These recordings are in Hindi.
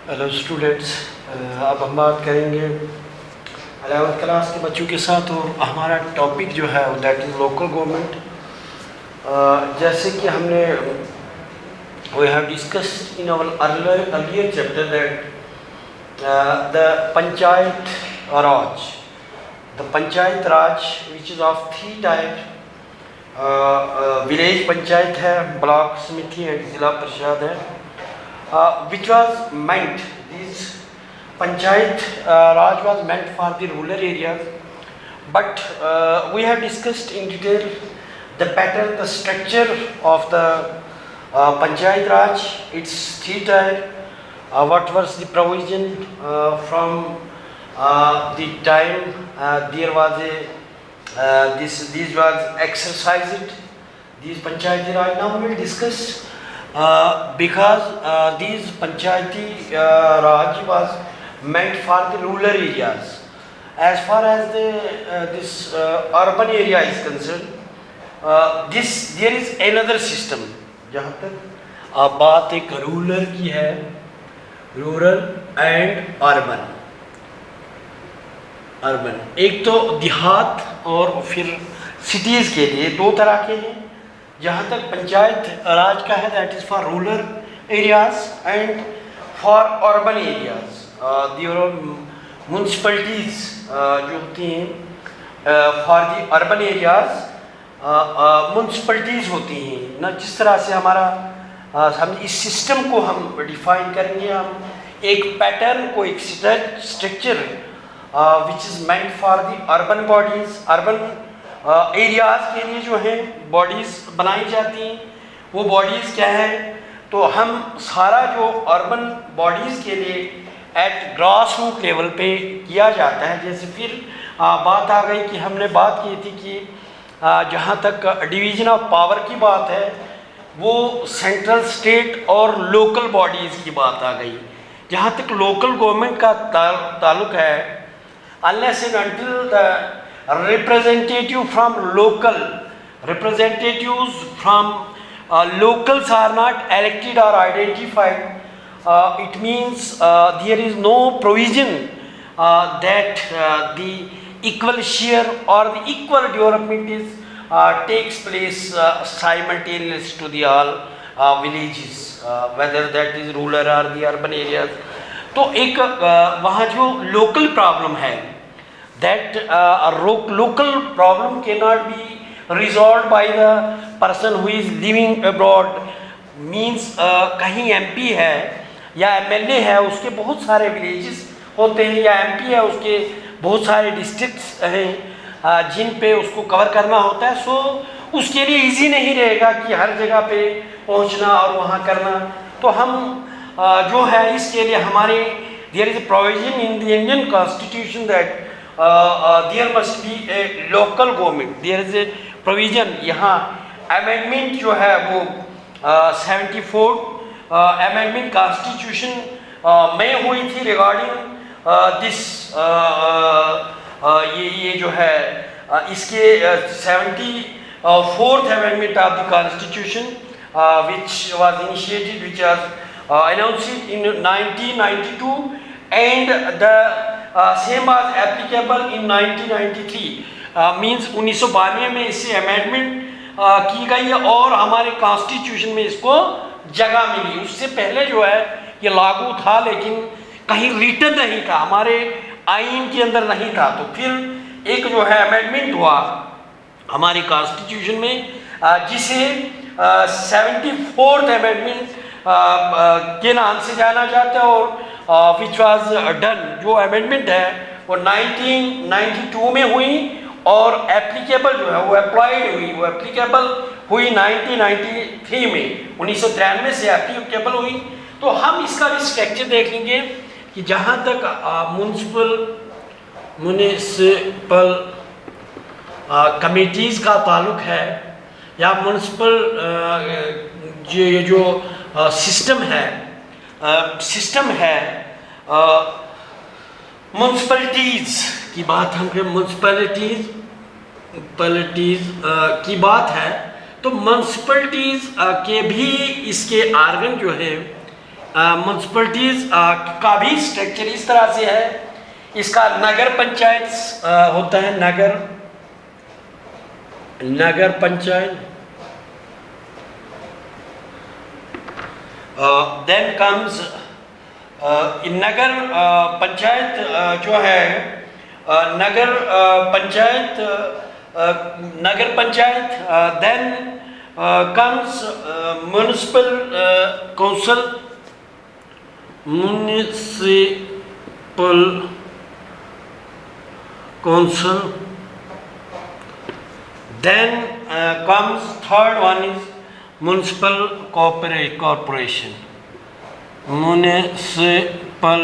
हेलो स्टूडेंट्स, अब हम बात करेंगे 11th क्लास के बच्चों के साथ और हमारा टॉपिक जो है दैट इज़ लोकल गवर्नमेंट। जैसे कि हमने we have discussed in our earlier chapter that the panchayat raj which is of 3 type. Village panchayat है, ब्लॉक समिति है, जिला परिषद है, which was meant, this Panchayat Raj was meant for the rural areas, but we have discussed in detail the pattern, the structure of the Panchayat Raj, its theatre, what was the provision from the time there was this was exercised, these Panchayat Raj. Now we will discuss because these Panchayati Raj was meant for the rural areas. As far as this urban area is concerned, there is another system. जहाँ तक बात एक रूरल की है, रूरल एंड अर्बन, एक तो देहात और फिर सिटीज़ के लिए दो तरह के हैं। जहाँ तक पंचायत राज का है that is for rural areas and for urban areas. Municipalities जो होती हैं for the urban areas municipalities होती हैं ना। जिस तरह से हमारा हम इस सिस्टम को हम डिफाइन करेंगे, हम एक पैटर्न को, एक structure which is meant for the urban bodies, urban areas के लिए जो है बॉडीज़ बनाई जाती हैं। वो बॉडीज़ क्या है, तो हम सारा जो अर्बन बॉडीज़ के लिए एट ग्रास रूट लेवल पे किया जाता है। जैसे फिर बात आ गई कि हमने बात की थी कि जहाँ तक डिवीज़न ऑफ पावर की बात है, वो सेंट्रल, स्टेट और लोकल बॉडीज़ की बात आ गई। जहाँ तक लोकल गवर्नमेंट का ताल्लुक है, unless and until the representatives from locals are not elected or identified, it means there is no provision that the equal share or the equal development is takes place simultaneous to the all villages, whether that is rural or the urban areas. तो एक वहाँ जो local problem है, that local problem cannot be resolved by the person who is living abroad. means कहीं MP है या MLA है, उसके बहुत सारे विलेजेस होते हैं, या MP है उसके बहुत सारे डिस्ट्रिक्ट्स हैं जिन पे उसको कवर करना होता है। सो उसके लिए इजी नहीं रहेगा कि हर जगह पे पहुंचना और वहाँ करना। तो हम जो है इसके लिए हमारे there is a provision in the Indian constitution that there must be a local government. There is a provision. यहाँ amendment जो है वो 74 amendment constitution में हुई थी regarding this ये जो है इसके 74th amendment of the constitution which was initiated, which was announced in 1992 and the same was applicable in 1993. Means 1992 में इससे अमेंडमेंट की गई है और हमारे कॉन्स्टिट्यूशन में इसको जगह मिली। उससे पहले जो है ये लागू था, लेकिन कहीं रिटन नहीं था, हमारे आइन के अंदर नहीं था। तो फिर एक जो है अमेंडमेंट हुआ हमारे कॉन्स्टिट्यूशन में जिसे 74th अमेंडमेंट के नाम से जाना जाता है, और विच वाज डन, जो अमेंडमेंट है वो 1992 में हुई और एप्लीकेबल जो है वो अप्लाइड हुई, वो एप्लीकेबल हुई 1993 में, 1993 से एप्लीकेबल हुई। तो हम इसका भी स्ट्रक्चर देख लेंगे कि जहाँ तक म्यूनिसिपल कमेटीज़ का ताल्लुक है या म्यूनिसिपल जो सिस्टम है म्यूनसिपैलिटीज़ की बात, हम म्यूनसिपैलिटीज़ की बात है, तो म्यूनसिपैलिटीज़ के भी इसके आर्गन जो है म्यूनसिपलिटीज का भी स्ट्रक्चर इस तरह से है। इसका नगर पंचायत होता है, नगर पंचायत। देन कम्स नगर पंचायत जो है, nagar panchayat then comes municipal council, then comes third one is municipal corporation, municipal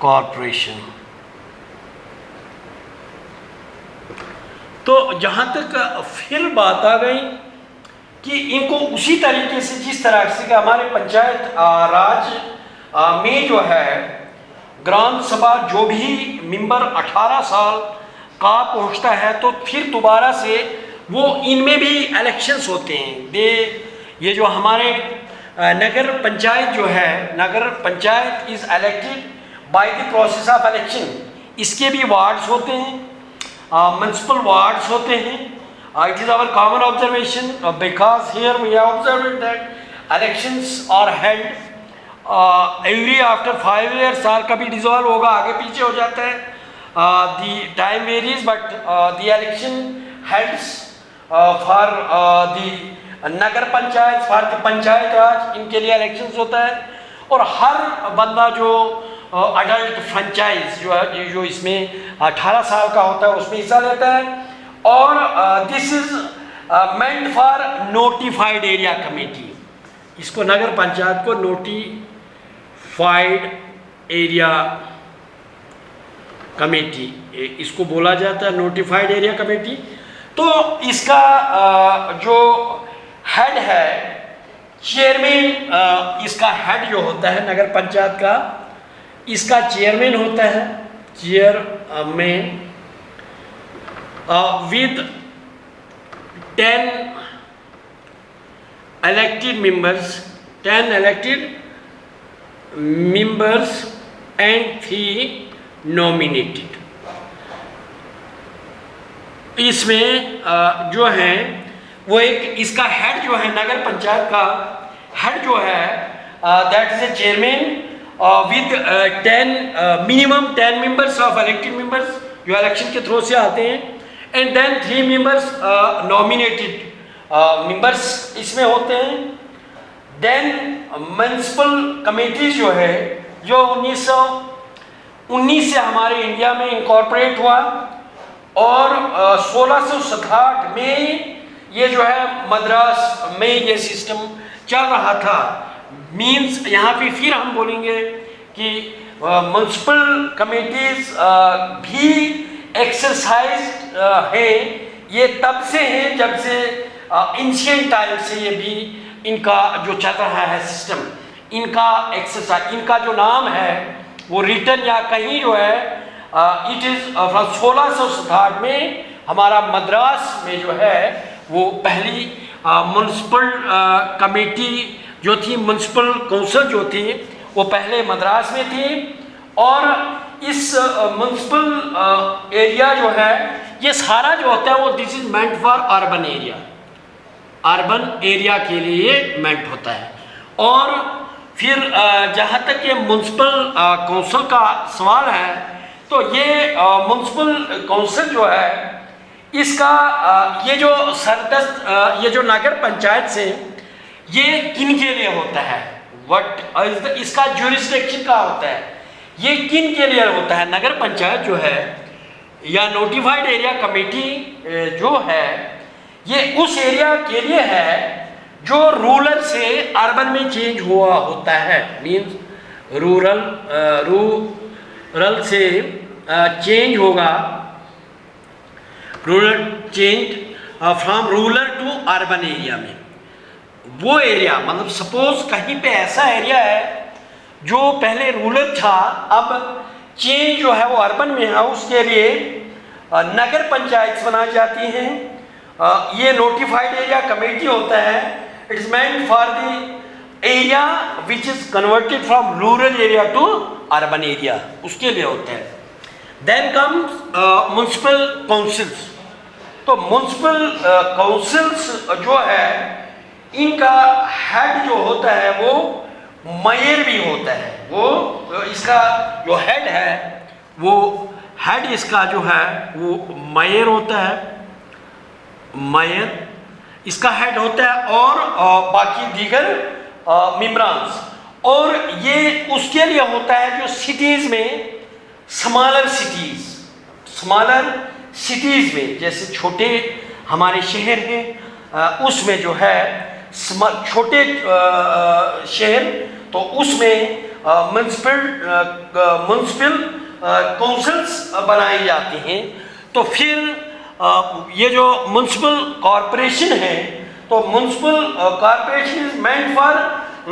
corporation। तो जहाँ तक फिर बात आ गई कि इनको उसी तरीके से जिस तरह से कि हमारे पंचायत राज में जो है ग्राम सभा जो भी मेंबर 18 साल का पहुंचता है तो फिर दोबारा से वो इनमें भी इलेक्शंस होते हैं। ये जो हमारे नगर पंचायत जो है, nagar panchayat is elected by the process of election. इसके भी वार्ड्स होते हैं, म्यूनसिपल वार्ड्स होते हैं। It is our common observation because here we have observed that elections are held every after 5 years। साल कभी डिजॉल्व होगा, आगे पीछे हो जाता है, the time varies, but the election heads for the Nagar panchayat, for the panchayat राज, इनके लिए इलेक्शंस होता है। और हर बंदा जो अडल्ट फ्रेंचाइज जो इसमें 18 साल का होता है उसमें हिस्सा लेता है। और this is meant for notified area committee. इसको नगर पंचायत को नोटिफाइड एरिया कमेटी इसको बोला जाता है, नोटिफाइड एरिया कमेटी। तो इसका जो हेड है, चेयरमैन, इसका हेड जो होता है नगर पंचायत का, इसका चेयरमैन होता है, chairman with 10 elected members and 3 nominated. इसमें जो है वो एक इसका हेड जो है नगर पंचायत का हेड जो है that is a chairman with 10 minimum 10 members of elected members जो इलेक्शन के थ्रू से आते हैं, and then 3 members nominated members इसमें होते हैं। देन म्यूनिसिपल कमेटीज जो है, जो 1919 से हमारे इंडिया में इनकॉर्पोरेट हुआ और 1667 में ये जो है मद्रास में ये सिस्टम चल रहा था। मींस यहाँ पे फिर हम बोलेंगे कि म्यूनिसिपल कमेटीज भी एक्सरसाइज है, ये तब से है जब से एंशिएंट टाइम से ये भी इनका जो चल रहा है सिस्टम, इनका एक्सरसाइज, इनका जो नाम है वो रिटर्न या कहीं जो है इट इज़ फ्रॉम 1667 में हमारा मद्रास में जो है वो पहली म्यूनिसिपल कमेटी जो थी, म्यूनिसिपल काउंसिल जो थी वो पहले मद्रास में थी। और इस म्यूनिसिपल एरिया जो है ये सारा जो होता है वो this is meant for urban area, urban area के लिए मेंट होता है। और फिर जहाँ तक ये म्यूनिसिपल काउंसिल का सवाल है तो ये म्यूनिसिपल काउंसिल जो है इसका ये जो सरदस्त ये जो नगर पंचायत से ये किन के लिए होता है, व्हाट इसका ज्यूरिसडिक्शन का होता है, ये किन के लिए होता है। नगर पंचायत जो है या नोटिफाइड एरिया कमेटी जो है ये उस एरिया के लिए है जो रूरल से अर्बन में चेंज हुआ होता है। मीन्स रूरल से चेंज होगा, rural change from rural to urban area में। वो एरिया मतलब सपोज कहीं पे ऐसा एरिया है जो पहले रूरल था, अब चेंज जो है वो अर्बन में है, उसके लिए नगर पंचायत बनाई जाती हैं। ये नोटिफाइड एरिया कमेटी होता है, it is meant for the area which is converted from rural area to urban area, उसके लिए होते हैं। Then comes municipal councils. तो म्युनिसिपल काउंसिल्स जो है इनका हेड जो होता है वो मेयर भी होता है। वो इसका जो हेड है वो हेड इसका जो है वो मेयर होता है, मेयर इसका हेड होता है, और बाकी दीगर मेंबर्स। और ये उसके लिए होता है जो सिटीज़ में स्मॉलर सिटीज़ में, जैसे छोटे हमारे शहर हैं उसमें जो है छोटे शहर, तो उसमें म्युनिसिपल काउंसिल्स बनाई जाती हैं। तो फिर ये जो म्युनिसिपल कॉरपोरेशन है, तो municipal corporation is meant for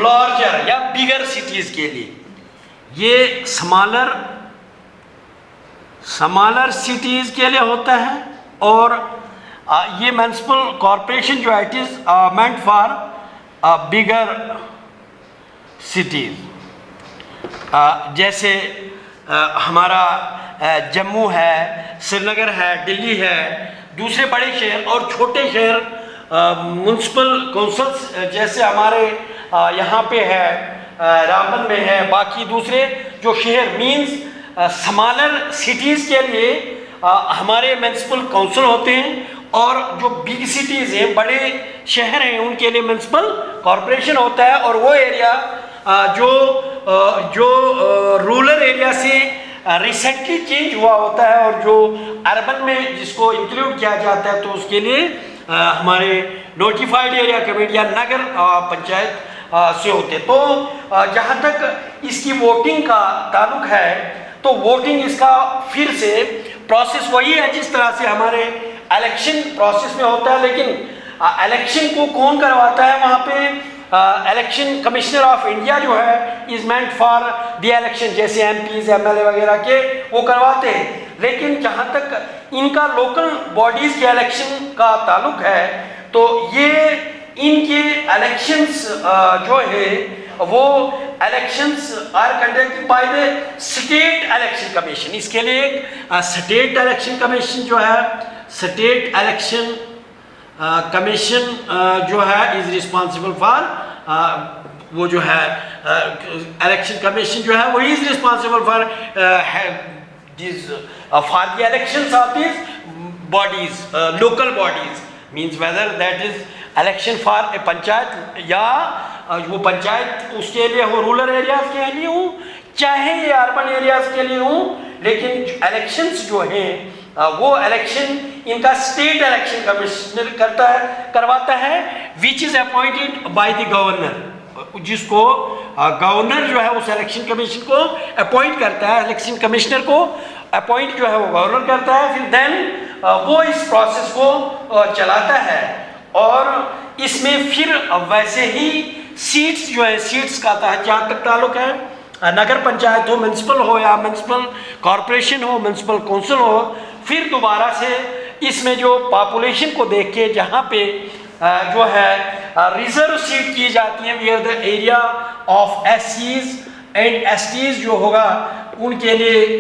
larger या बिगर सिटीज़ के लिए। ये स्मॉलर सिटीज़ के लिए होता है, और ये म्युनिसिपल कॉरपोरेशन जो है it is meant for bigger cities. जैसे हमारा जम्मू है, श्रीनगर है, दिल्ली है, दूसरे बड़े शहर और छोटे शहर म्युनिसिपल काउंसिल्स जैसे हमारे यहाँ पे है, रामबन में है, बाकी दूसरे जो शहर मीन्स स्मॉलर सिटीज़ के लिए हमारे म्युनिसिपल काउंसिल होते हैं, और जो बिग सिटीज़ हैं, बड़े शहर हैं, उनके लिए म्युनिसिपल कॉरपोरेशन होता है। और वो एरिया जो रूरल एरिया से रिसेंटली चेंज हुआ होता है और जो अर्बन में जिसको इंक्लूड किया जाता है, तो उसके लिए हमारे नोटिफाइड एरिया कमेटी या नगर पंचायत से होते। तो जहाँ तक इसकी वोटिंग का ताल्लुक है, तो वोटिंग इसका फिर से प्रोसेस वही है जिस तरह से हमारे इलेक्शन प्रोसेस में होता है, लेकिन इलेक्शन को कौन करवाता है वहाँ पे इलेक्शन कमिश्नर ऑफ इंडिया जो है is meant for the election, जैसे एमपीज एमएलए वगैरह के वो करवाते हैं। लेकिन जहाँ तक इनका लोकल बॉडीज के इलेक्शन का ताल्लुक है, तो ये इनके इलेक्शंस जो है वो elections are conducted by the state election commission. इसके लिए एक स्टेट इलेक्शन कमीशन जो है, स्टेट इलेक्शन कमीशन जो है इज रिस्पॉन्सिबल फॉर वो जो है इलेक्शन कमीशन जो है वो is responsible for this for the elections of this bodies, local bodies, means whether that is election for a panchayat या वो पंचायत उसके लिए हो, रूरल एरियाज के लिए हो, चाहे ये अर्बन एरियाज के लिए हो। लेकिन इलेक्शंस जो हैं वो इलेक्शन इनका स्टेट इलेक्शन कमिश्नर करवाता है, which is appointed by the governor, जिसको गवर्नर जो है उस इलेक्शन कमीशन को अपॉइंट करता है, इलेक्शन कमिश्नर को अपॉइंट जो है वो गवर्नर करता है। फिर देन वो इस प्रोसेस को चलाता है, और इसमें फिर वैसे ही सीट्स जो है, सीट्स का जहाँ तक ताल्लुक है, नगर पंचायत हो, म्युनिसिपल हो या म्युनिसिपल कॉरपोरेशन हो, म्युनिसिपल काउंसिल हो, फिर दोबारा से इसमें जो पॉपुलेशन को देख के जहाँ पे जो है रिजर्व सीट की जाती है, वेयर द एरिया ऑफ एससीज एंड एसटीज जो होगा उनके लिए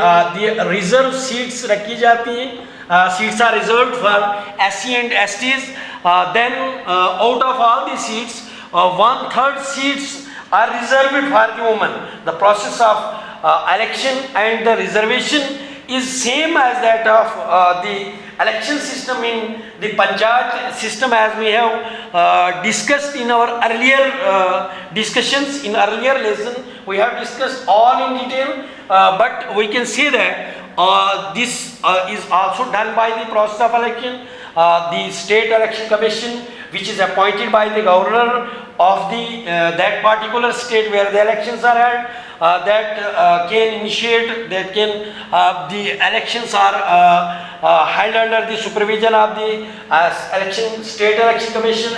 रिजर्व सीट्स रखी जाती हैं। Seats are reserved for SC and STs. Then out of all the seats 1/3 seats are reserved for the women. The process of election and the reservation is same as that of the election system in the panchayat system, as we have discussed in our earlier discussions in earlier lesson. We have discussed all in detail, but we can say that this is also done by the process of election. The state election commission, which is appointed by the governor of the that particular state where the elections are held, that can initiate, that can the elections are held under the supervision of the state election commission,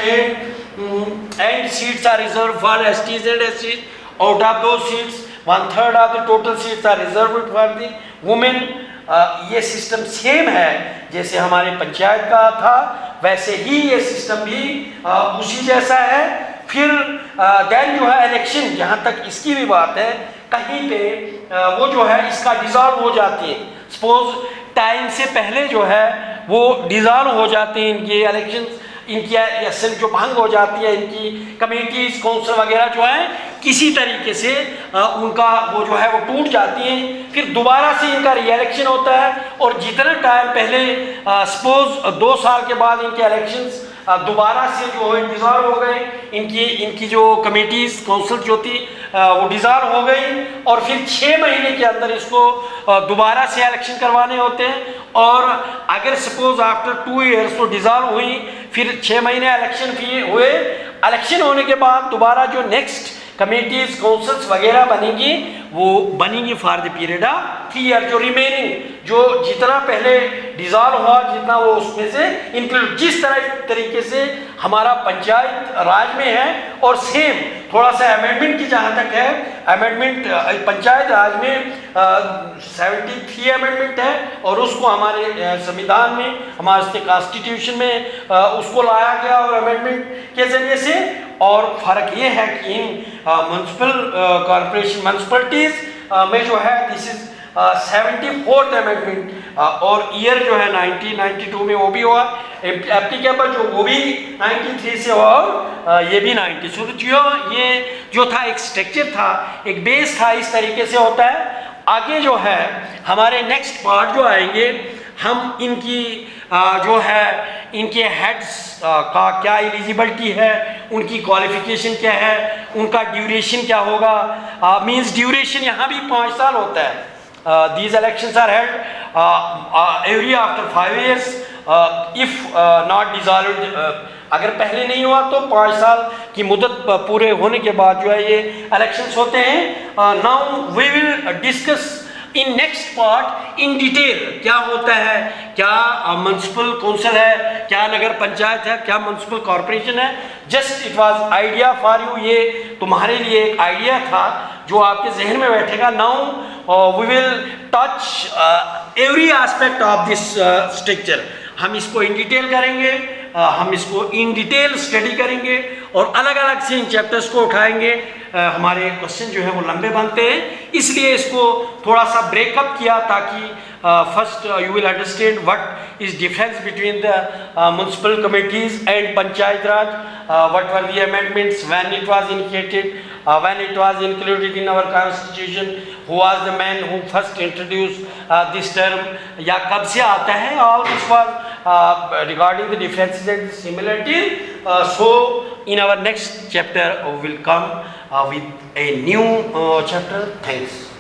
and seats are reserved for STs and SCs. Out of those seats, 1/3 of the total seats are reserved for the women. ये सिस्टम सेम है जैसे हमारे पंचायत का था, वैसे ही ये सिस्टम भी उसी जैसा है। फिर देन जो है इलेक्शन, जहाँ तक इसकी भी बात है, कहीं पे वो जो है इसका डिज़ॉल्व हो जाती है, सपोज टाइम से पहले जो है वो डिज़ॉल्व हो जाते हैं इनके इलेक्शन, इनकी असेंबली जो भंग हो जाती है, इनकी कमेटीज काउंसिल वगैरह जो है किसी तरीके से उनका वो जो है वो टूट जाती हैं, फिर दोबारा से इनका री इलेक्शन होता है, और जितना टाइम पहले सपोज 2 साल के बाद इनके इलेक्शंस दोबारा से जो है डिज़ॉल्व हो गए, इनकी जो कमेटीज काउंसिल जो थी वो डिज़ॉल्व हो गई, और फिर 6 महीने के अंदर इसको दोबारा से इलेक्शन करवाने होते हैं, और अगर सपोज आफ्टर 2 ईयर्स तो डिज़ॉल्व हुई, फिर 6 महीने इलेक्शन हुए, इलेक्शन होने के बाद दोबारा जो नेक्स्ट कमेटीज काउंसिल्स वगैरह बनेंगी वो बनेंगी for the period of 3 year, जो रिमेनिंग जो जितना पहले डिज़ॉल्व हुआ जितना वो उसमें से इंक्लूड, जिस तरीके से हमारा पंचायत राज में है, और सेम थोड़ा सा अमेंडमेंट की जहाँ तक है, अमेंडमेंट पंचायत राज में 73 अमेंडमेंट है, और उसको हमारे संविधान में, हमारे कॉन्स्टिट्यूशन में उसको लाया गया और अमेंडमेंट के जरिए से। और फ़र्क ये है कि इन म्यूनसिपल कॉरपोरेशन म्यूनसिपलिटीज़ में जो है दिस इज़ 74th अमेंडमेंट, और ईयर जो है 1992 में वो भी हुआ एप्लीकेबल, जो वो भी 93 से हुआ, और ये भी 90 से। तो ये जो था एक स्ट्रक्चर था, एक बेस था, इस तरीके से होता है। आगे जो है हमारे नेक्स्ट पार्ट जो आएंगे, हम इनकी जो है इनके हेड्स का क्या एलिजिबिलिटी है, उनकी क्वालिफिकेशन क्या है, उनका ड्यूरेशन क्या होगा, मींस ड्यूरेशन यहाँ भी 5 साल होता है। These elections are held every after 5 years if not dissolved, अगर पहले नहीं हुआ तो 5 साल की मुद्दत पूरे होने के बाद जो है ये इलेक्शंस होते हैं। Now we will discuss in next part in detail क्या होता है, क्या म्यूनसिपल काउंसिल है, क्या नगर पंचायत है, क्या म्यूनसिपल कॉरपोरेशन है। Just it was idea for you, ये तुम्हारे लिए एक आइडिया था जो आपके जहन में बैठेगा। Now we will touch every aspect of this structure, हम इसको इन डिटेल करेंगे, हम इसको इन डिटेल स्टडी करेंगे, और अलग अलग से इन चैप्टर्स को उठाएंगे। हमारे क्वेश्चन जो है वो लंबे बनते हैं, इसलिए इसको थोड़ा सा ब्रेकअप किया ताकि first you will understand what is difference between the municipal committees and panchayat Raj, what were the amendments, when it was initiated, when it was included in our constitution, who was the man who first introduced this term, या कब से आता है, all this was regarding the differences and the similarities. So in our next chapter we will come with a new chapter. Thanks.